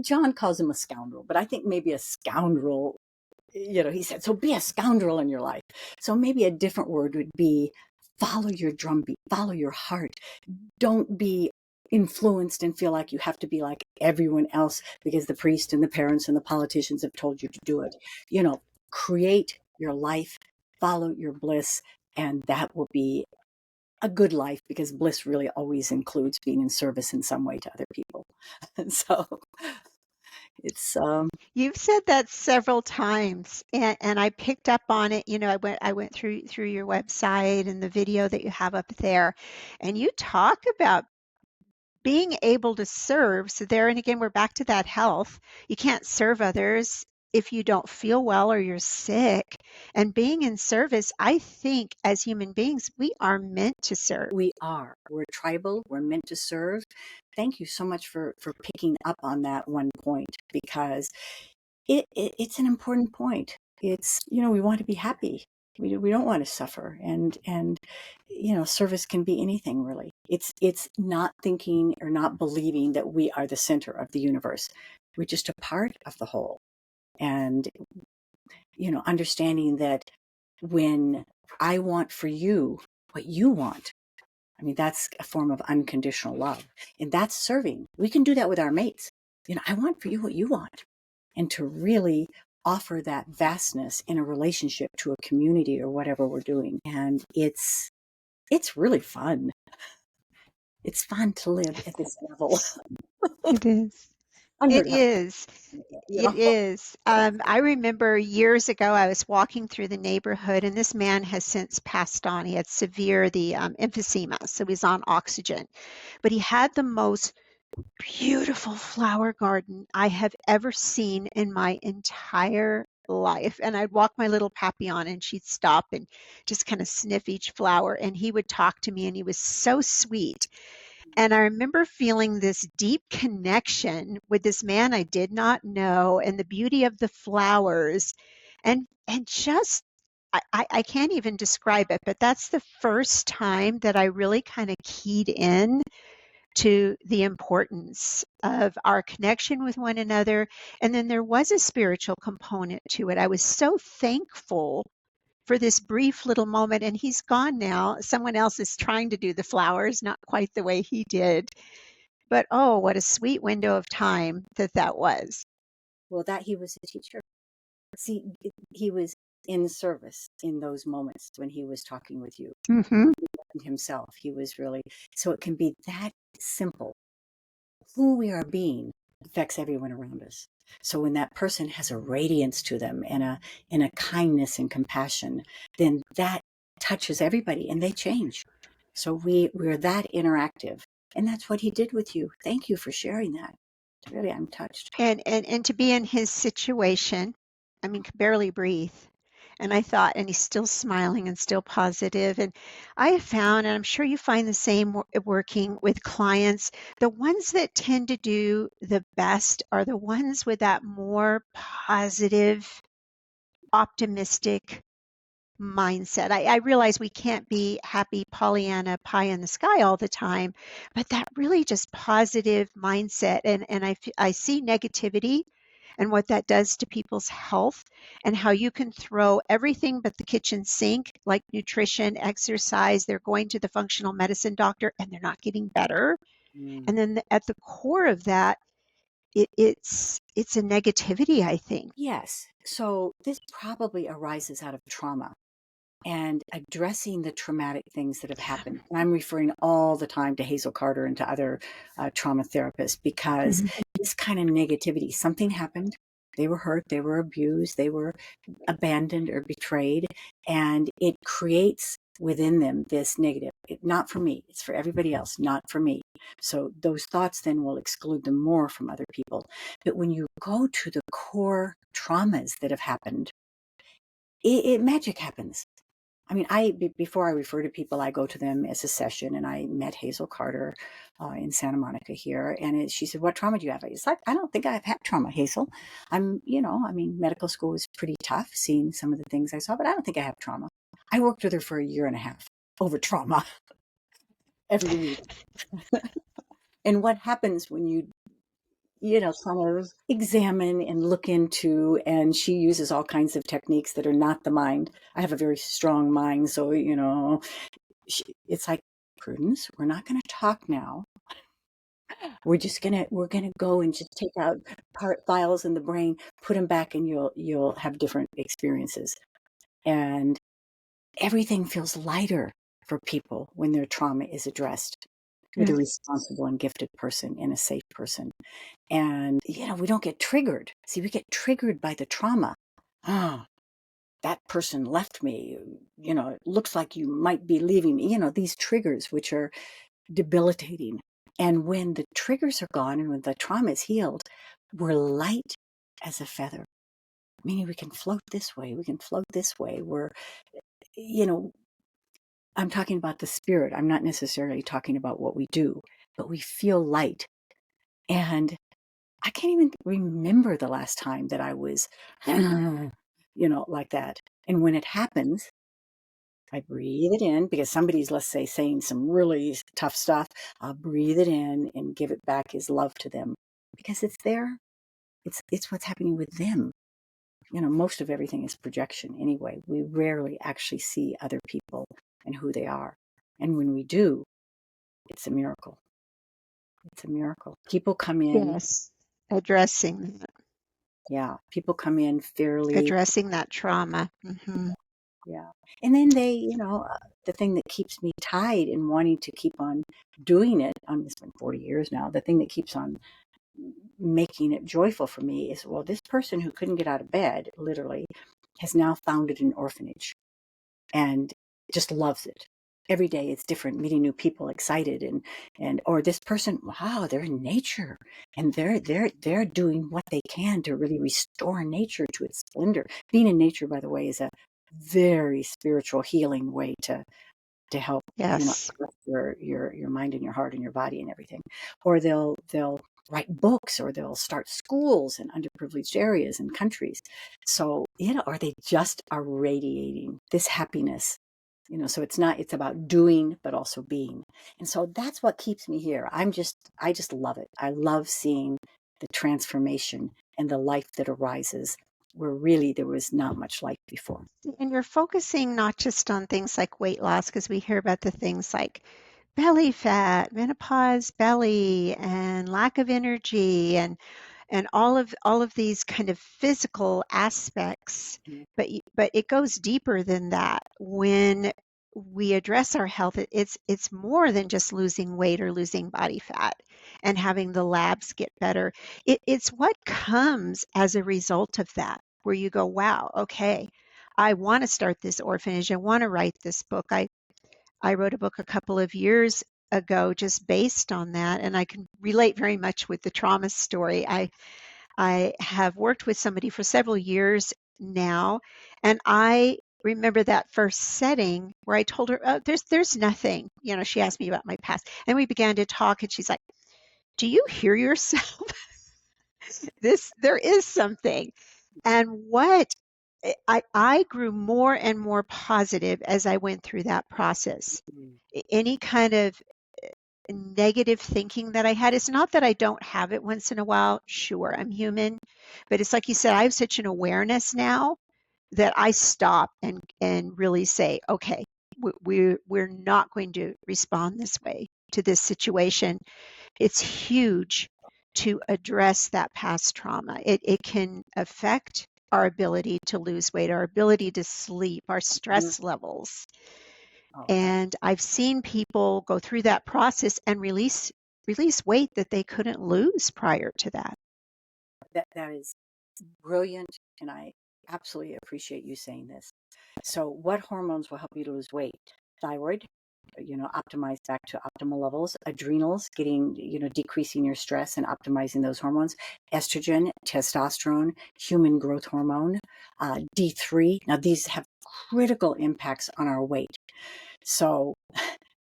John calls him a scoundrel, but I think maybe a scoundrel, he said, so be a scoundrel in your life. So maybe a different word would be follow your drumbeat, follow your heart. Don't be influenced and feel like you have to be like everyone else because the priest and the parents and the politicians have told you to do it. Create your life, follow your bliss, and that will be a good life, because bliss really always includes being in service in some way to other people. And so it's You've said that several times, and I picked up on it. I went through your website and the video that you have up there, and you talk about being able to serve. So there, and again, we're back to that health. You can't serve others if you don't feel well or you're sick. And being in service, I think as human beings, we are meant to serve. we're tribal, we're meant to serve. Thank you so much for picking up on that one point, because it's an important point. It's, we want to be happy. We don't want to suffer. And service can be anything, really. It's not thinking or not believing that we are the center of the universe. We're just a part of the whole. And, understanding that when I want for you what you want, I mean, that's a form of unconditional love. And that's serving. We can do that with our mates. I want for you what you want. And to really offer that vastness in a relationship to a community or whatever we're doing. And it's really fun. It's fun to live at this level. It is. It Unheard of. is. It is. I remember years ago, I was walking through the neighborhood, and this man has since passed on. He had severe the emphysema, so he's on oxygen. But he had the most beautiful flower garden I have ever seen in my entire life. And I'd walk my little Papillon, and she'd stop and just kind of sniff each flower. And he would talk to me, and he was so sweet. And I remember feeling this deep connection with this man I did not know, and the beauty of the flowers, and just I can't even describe it, but that's the first time that I really kind of keyed in to the importance of our connection with one another. And then there was a spiritual component to it. I was so thankful for this brief little moment, and he's gone now. Someone else is trying to do the flowers, not quite the way he did. But oh, what a sweet window of time that was. Well, that he was a teacher. See, he was in service in those moments when he was talking with you. Mm-hmm. Himself, he was really, so it can be that simple. Who we are being affects everyone around us. So when that person has a radiance to them and a kindness and compassion, then that touches everybody and they change. So we're that interactive. And that's what he did with you. Thank you for sharing that. Really, I'm touched. And to be in his situation, I mean, could barely breathe. And I thought, and he's still smiling and still positive. And I have found, and I'm sure you find the same working with clients, the ones that tend to do the best are the ones with that more positive, optimistic mindset. I realize we can't be happy Pollyanna pie in the sky all the time, but that really just positive mindset. And I see negativity and what that does to people's health, and how you can throw everything but the kitchen sink, like nutrition, exercise. They're going to the functional medicine doctor and they're not getting better. Mm. And then at the core of that, it's a negativity, I think. Yes. So this probably arises out of trauma and addressing the traumatic things that have happened. And I'm referring all the time to Hazel Carter and to other trauma therapists, because Mhm. this kind of negativity, something happened, they were hurt, they were abused, they were abandoned or betrayed, and it creates within them this negative. Not for me. It's for everybody else, not for me. So those thoughts then will exclude them more from other people. But when you go to the core traumas that have happened, magic happens. I mean, before I refer to people, I go to them as a session, and I met Hazel Carter in Santa Monica here, and she said, "What trauma do you have?" It's like, I don't think I've had trauma, Hazel. I mean, medical school was pretty tough, seeing some of the things I saw, but I don't think I have trauma. I worked with her for a year and a half over trauma every week. And what happens when you kind of examine and look into, and she uses all kinds of techniques that are not the mind. I have a very strong mind, so, it's like, Prudence, we're not going to talk now. We're going to go and just take out files in the brain, put them back, and you'll have different experiences. And everything feels lighter for people when their trauma is addressed with a responsible and gifted person and a safe person. And, we don't get triggered. See, we get triggered by the trauma. Oh, that person left me. It looks like you might be leaving me. These triggers, which are debilitating. And when the triggers are gone and when the trauma is healed, we're light as a feather. Meaning we can float this way. We can float this way. I'm talking about the spirit. I'm not necessarily talking about what we do, but we feel light. And I can't even remember the last time that I was, like that. And when it happens, I breathe it in, because somebody's, let's say, saying some really tough stuff. I'll breathe it in and give it back as love to them, because it's there. It's what's happening with them. Most of everything is projection anyway. We rarely actually see other people and who they are. And when we do, it's a miracle. It's a miracle. People come in. Yes, addressing that, Yeah. People come in fairly. addressing that trauma. Yeah. And then they, the thing that keeps me tied and wanting to keep on doing it, it's been 40 years now, the thing that keeps on making it joyful for me is, well, this person who couldn't get out of bed, literally, has now founded an orphanage and just loves it. Every day it's different, meeting new people, excited, or this person, wow, they're in nature, and they're doing what they can to really restore nature to its splendor. Being in nature, by the way, is a very spiritual healing way to help, Yes. your mind and your heart and your body and everything. Or they'll write books, or they'll start schools in underprivileged areas and countries. So, or they just are radiating this happiness. So it's about doing, but also being. And so that's what keeps me here. I just love it. I love seeing the transformation and the life that arises where really there was not much life before. And you're focusing not just on things like weight loss, because we hear about the things like belly fat, menopause belly, and lack of energy, and all of these kind of physical aspects. Mhm. But it goes deeper than that. When we address our health, it's more than just losing weight or losing body fat and having the labs get better. It's what comes as a result of that, where you go, wow, okay, I want to start this orphanage. I want to write this book. I wrote a book a couple of years ago just based on that, and I can relate very much with the trauma story. I have worked with somebody for several years now, and I remember that first setting where I told her, oh, there's nothing. She asked me about my past, and we began to talk, and she's like, "Do you hear yourself? There is something." And what I grew more and more positive as I went through that process. Any kind of negative thinking that I had, it's not that I don't have it once in a while. Sure, I'm human, but it's like you said, I have such an awareness now that I stop and really say, okay, we're not going to respond this way to this situation. It's huge to address that past trauma. It can affect our ability to lose weight, our ability to sleep, our Mhm. stress levels. Oh, And I've seen people go through that process and release weight that they couldn't lose prior to that. that is brilliant, and I absolutely appreciate you saying this. So, what hormones will help you to lose weight? thyroid, optimized back to optimal levels, adrenals, getting, decreasing your stress and optimizing those hormones, estrogen, testosterone, human growth hormone, D3. Now, these have critical impacts on our weight. So,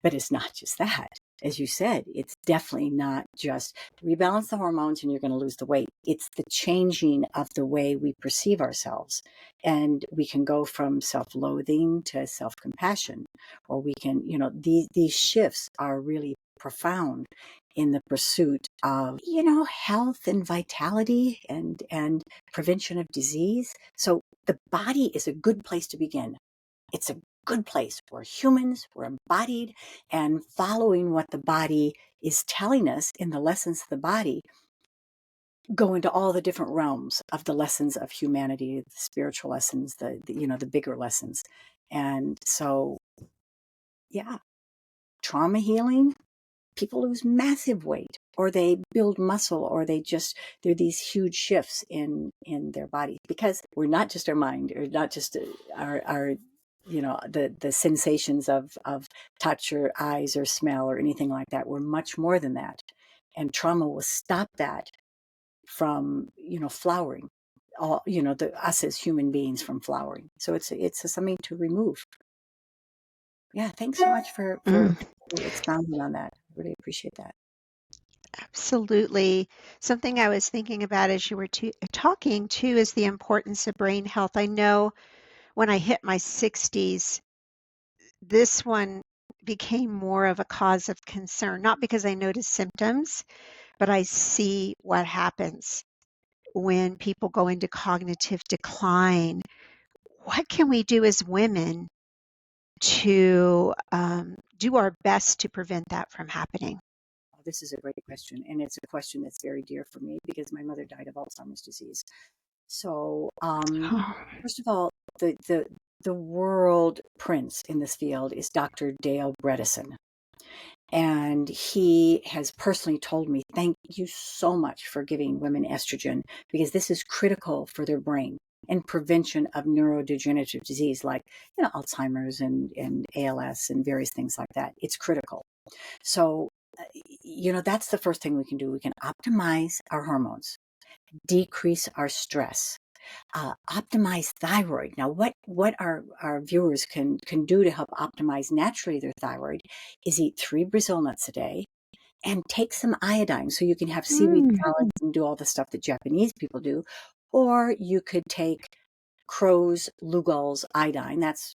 but it's not just that. As you said, it's definitely not just rebalance the hormones and you're going to lose the weight. It's the changing of the way we perceive ourselves. And we can go from self-loathing to self-compassion, or we can, these shifts are really profound in the pursuit of, health and vitality and prevention of disease. So the body is a good place to begin. It's a good place. We're humans, we're embodied, and following what the body is telling us in the lessons of the body go into all the different realms of the lessons of humanity, the spiritual lessons, the bigger lessons. And so, yeah, trauma healing, people lose massive weight, or they build muscle, or they're these huge shifts in their body, because we're not just our mind, or not just our the sensations of touch or eyes or smell or anything like that. We're much more than that, and trauma will stop that from flowering, all us as human beings from flowering. So it's something to remove. Yeah, thanks so much for Mm, expounding on that. I really appreciate that. absolutely. Something I was thinking about as you were talking too is the importance of brain health. I know when I hit my 60s, this one became more of a cause of concern, not because I notice symptoms, but I see what happens when people go into cognitive decline. What can we do as women to do our best to prevent that from happening? Oh, this is a great question, and it's a question that's very dear for me because my mother died of Alzheimer's disease. So, Oh. first of all, the world prince in this field is Dr. Dale Bredesen. And he has personally told me, thank you so much for giving women estrogen, because this is critical for their brain and prevention of neurodegenerative disease like, Alzheimer's and ALS and various things like that. It's critical. So, that's the first thing we can do. We can optimize our hormones, decrease our stress, optimize thyroid. Now, what our viewers can do to help optimize naturally their thyroid is eat 3 Brazil nuts a day and take some iodine. So you can have seaweed Mm. salads and do all the stuff that Japanese people do. Or you could take Crow's Lugol's iodine. That's,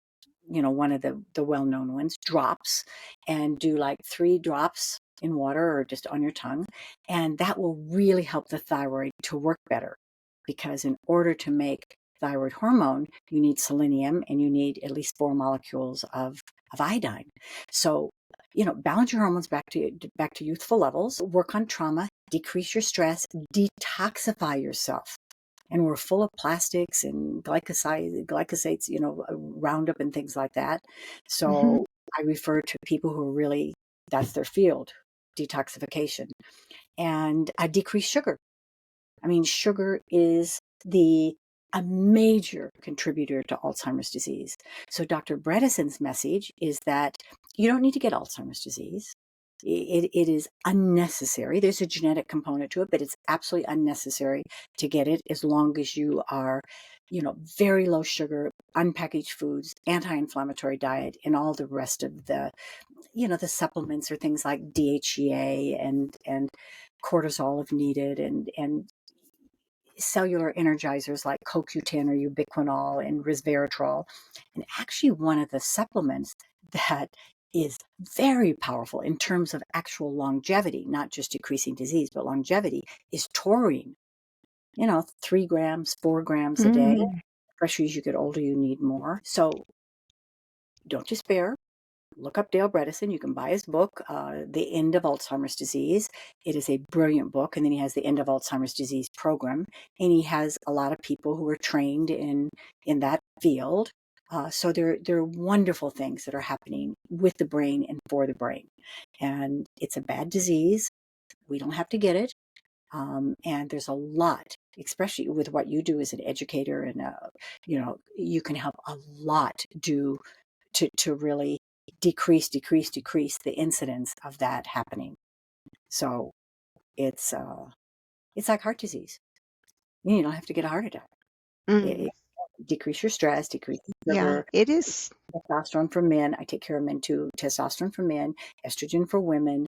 one of the well-known ones, drops, and do like 3 drops in water or just on your tongue. And that will really help the thyroid to work better, because in order to make thyroid hormone, you need selenium and you need at least 4 molecules of iodine. So, balance your hormones back to youthful levels, work on trauma, decrease your stress, detoxify yourself. And we're full of plastics and glycosates, Roundup and things like that. Hmm. So I refer to people who are really, that's their field, detoxification. And I decrease sugar. I mean, sugar is a major contributor to Alzheimer's disease. So Dr. Bredesen's message is that you don't need to get Alzheimer's disease. It is unnecessary. There's a genetic component to it, but it's absolutely unnecessary to get it as long as you are, very low sugar, unpackaged foods, anti-inflammatory diet, and all the rest of the supplements or things like DHEA and cortisol if needed, and cellular energizers like CoQ10 or ubiquinol and resveratrol. And actually, one of the supplements that is very powerful in terms of actual longevity, not just decreasing disease, but longevity, is taurine. 3 grams, 4 grams a day. Mm. Especially as you get older, you need more. So don't despair. Look up Dale Bredesen. You can buy his book, The End of Alzheimer's Disease. It is a brilliant book. And then he has the End of Alzheimer's Disease program. And he has a lot of people who are trained in that field. So there are wonderful things that are happening with the brain and for the brain. And it's a bad disease. We don't have to get it. And there's a lot, especially with what you do as an educator, and you can help a lot do to really decrease the incidence of that happening. So it's like heart disease. You don't have to get a heart attack. Mm, It decrease your stress, decrease your yeah, sugar, it is. testosterone for men. I take care of men too. Testosterone for men, estrogen for women,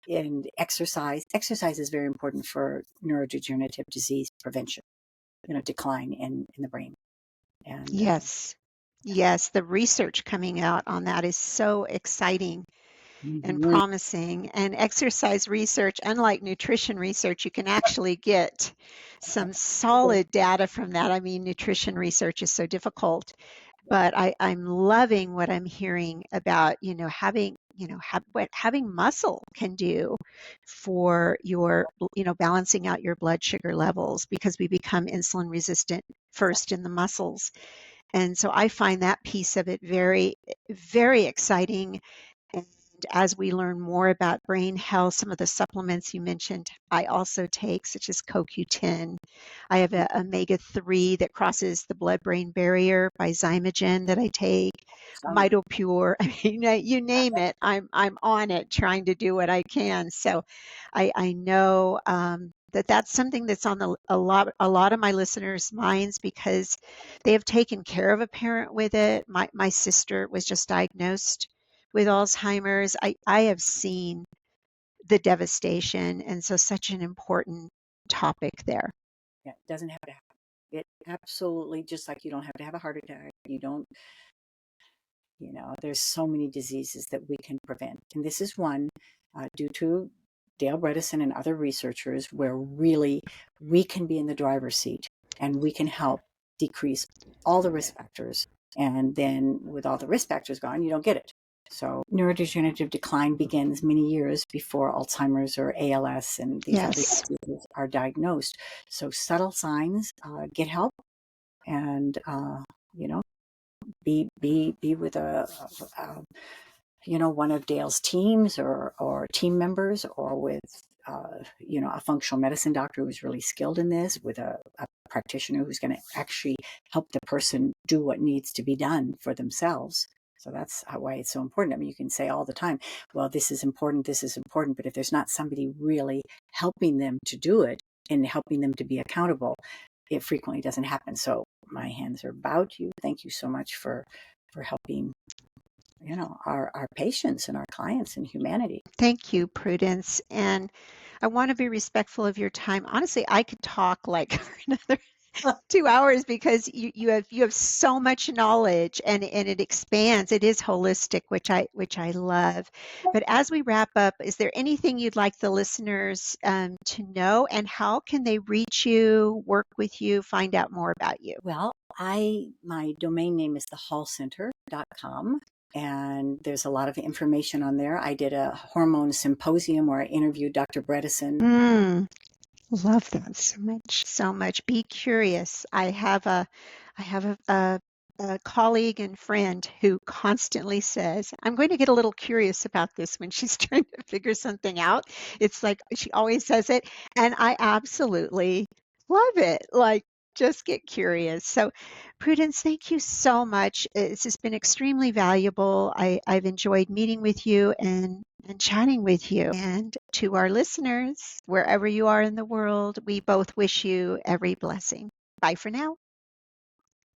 and exercise. Exercise is very important for neurodegenerative disease prevention, decline in the brain. And Yes. Yes, the research coming out on that is so exciting and mhm, promising. And exercise research, unlike nutrition research, you can actually get some solid data from that. I mean, nutrition research is so difficult, but I'm loving what I'm hearing about, having, what having muscle can do for your, balancing out your blood sugar levels because we become insulin resistant first in the muscles. And so I find that piece of it very, very exciting. And as we learn more about brain health, some of the supplements you mentioned, I also take, such as CoQ10. I have a omega-3 that crosses the blood-brain barrier by Zymogen that I take. Mitopure. I mean, you name it, I'm on it, trying to do what I can. So, I know that that's something that's on a lot of my listeners' minds because they have taken care of a parent with it. My sister was just diagnosed with Alzheimer's. I have seen the devastation, and so such an important topic there. yeah, it doesn't have to happen. It absolutely, just like you don't have to have a heart attack. You don't, there's so many diseases that we can prevent. And this is one due to Dale Bredesen and other researchers where really we can be in the driver's seat and we can help decrease all the risk factors. And then with all the risk factors gone, you don't get it. So neurodegenerative decline begins many years before Alzheimer's or ALS and these other Yes. diseases are diagnosed. So subtle signs, get help, and be with one of Dale's teams or team members, or with a functional medicine doctor who's really skilled in this, with a practitioner who's going to actually help the person do what needs to be done for themselves. So that's why it's so important. I mean, you can say all the time, well, this is important, but if there's not somebody really helping them to do it and helping them to be accountable, it frequently doesn't happen. So my hands are about you. Thank you so much for helping our patients and our clients and humanity. Thank you, Prudence. And I want to be respectful of your time. Honestly, I could talk like for another 2 hours because you have so much knowledge and it expands. It is holistic, which I love. But as we wrap up, is there anything you'd like the listeners to know, and how can they reach you, work with you, find out more about you? Well, my domain name is thehallcenter.com, and there's a lot of information on there. I did a hormone symposium where I interviewed Dr. Bredesen. Love that so much. So much. Be curious. I have a colleague and friend who constantly says, I'm going to get a little curious about this when she's trying to figure something out. It's like she always says it, and I absolutely love it. Like, just get curious. So, Prudence, thank you so much. It's just been extremely valuable. I've enjoyed meeting with you and chatting with you. And to our listeners, wherever you are in the world, we both wish you every blessing. Bye for now.